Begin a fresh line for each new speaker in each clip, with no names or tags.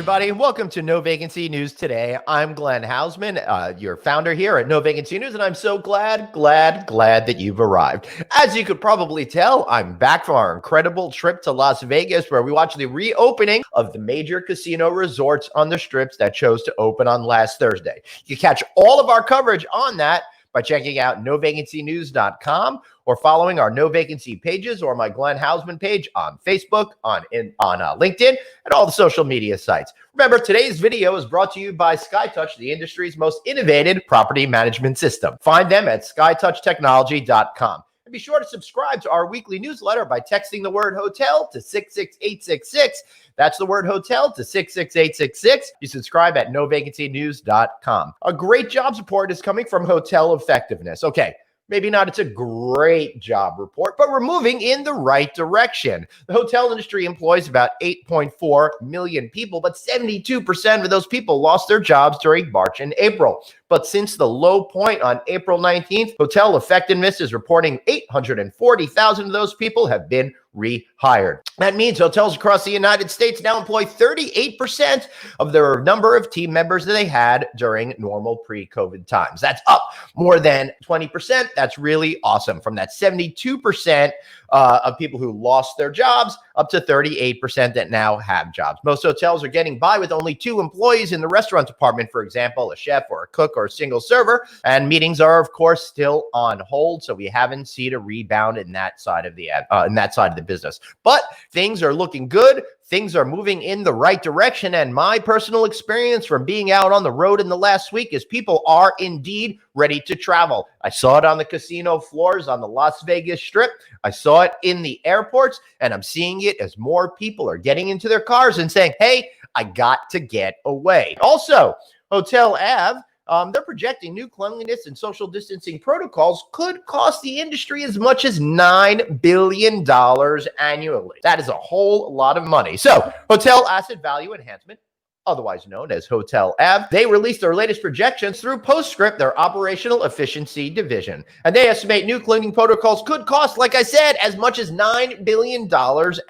everybody. Welcome to No Vacancy News Today. I'm Glenn Hausman, your founder here at No Vacancy News, and I'm so glad that you've arrived. As you could probably tell, I'm back from our incredible trip to Las Vegas, where we watched the reopening of the major casino resorts on the strips that chose to open on last Thursday. You can catch all of our coverage on that by checking out novacancynews.com or following our No Vacancy pages or my Glenn Hausman page on Facebook, on LinkedIn, and all the social media sites. Remember, today's video is brought to you by SkyTouch, the industry's most innovative property management system. Find them at skytouchtechnology.com. And be sure to subscribe to our weekly newsletter by texting the word hotel to 66866. That's the word hotel to 66866. You subscribe at novacancynews.com. A great jobs report is coming from Hotel Effectiveness. Okay, maybe not it's a great job report, but we're moving in the right direction. The hotel industry employs about 8.4 million people, but 72% of those people lost their jobs during March and April. But since the low point on April 19th, Hotel Effectiveness is reporting 840,000 of those people have been rehired. That means hotels across the United States now employ 38% of their number of team members that they had during normal pre-COVID times. That's up more than 20%. That's really awesome. From that 72% of people who lost their jobs up to 38% that now have jobs. Most hotels are getting by with only 2 employees in the restaurant department, for example, a chef or a cook or a single server. And meetings are, of course, still on hold, so we haven't seen a rebound in that side of the business. But things are looking good. Things are moving in the right direction. And my personal experience from being out on the road in the last week is people are indeed ready to travel. I saw it on the casino floors on the Las Vegas Strip. I saw it in the airports, and I'm seeing it as more people are getting into their cars and saying, hey, I got to get away. Also, Hotel Ave, they're projecting new cleanliness and social distancing protocols could cost the industry as much as $9 billion annually. That is a whole lot of money. So, Hotel Asset Value Enhancement, otherwise known as Hotel Ave, they released their latest projections through Postscript, their operational efficiency division. And they estimate new cleaning protocols could cost, like I said, as much as $9 billion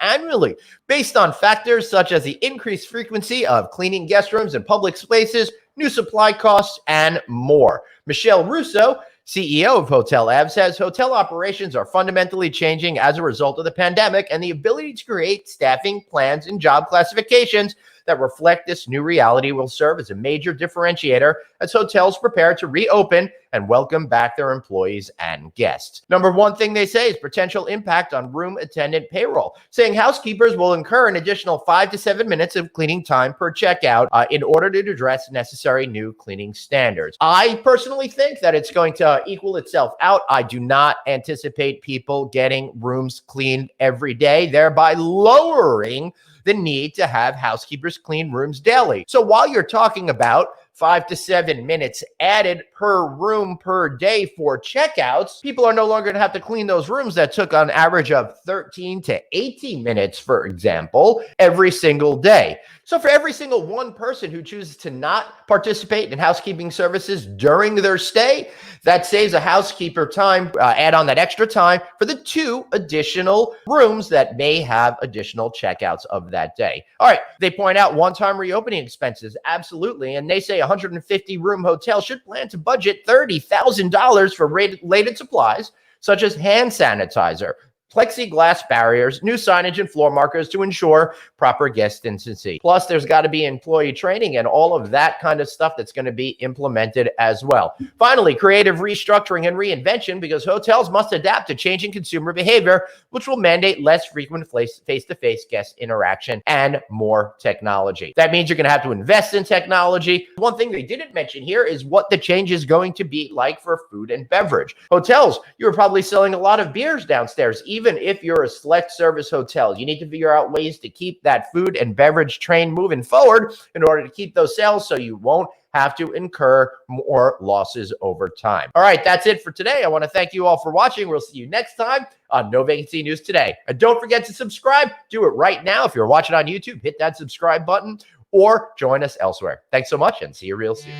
annually, based on factors such as the increased frequency of cleaning guest rooms and public spaces, new supply costs, and more. Michelle Russo, CEO of Hotel Ave, says hotel operations are fundamentally changing as a result of the pandemic, and the ability to create staffing plans and job classifications that reflect this new reality will serve as a major differentiator as hotels prepare to reopen and welcome back their employees and guests. Number one thing they say is potential impact on room attendant payroll, saying housekeepers will incur an additional 5 to 7 minutes of cleaning time per checkout in order to address necessary new cleaning standards. I personally think that it's going to equal itself out. I do not anticipate people getting rooms cleaned every day, thereby lowering the need to have housekeepers clean rooms daily. So while you're talking about 5 to 7 minutes added per room per day for checkouts, people are no longer going to have to clean those rooms that took on average of 13 to 18 minutes, for example, every single day. So for every single one person who chooses to not participate in housekeeping services during their stay, that saves a housekeeper time, add on that extra time for the 2 additional rooms that may have additional checkouts of that day. All right, they point out one-time reopening expenses, absolutely, and they say 150-room hotel should plan to budget $30,000 for related supplies, such as hand sanitizer, plexiglass barriers, new signage and floor markers to ensure proper guest distancing. Plus, there's got to be employee training and all of that kind of stuff that's going to be implemented as well. Finally, creative restructuring and reinvention, because hotels must adapt to changing consumer behavior, which will mandate less frequent face-to-face guest interaction and more technology. That means you're going to have to invest in technology. One thing they didn't mention here is what the change is going to be like for food and beverage. Hotels, you're probably selling a lot of beers downstairs, even if you're a select service hotel. You need to figure out ways to keep that food and beverage train moving forward in order to keep those sales so you won't have to incur more losses over time. All right, that's it for today. I want to thank you all for watching. We'll see you next time on No Vacancy News Today. And don't forget to subscribe. Do it right now. If you're watching on YouTube, hit that subscribe button or join us elsewhere. Thanks so much and see you real soon.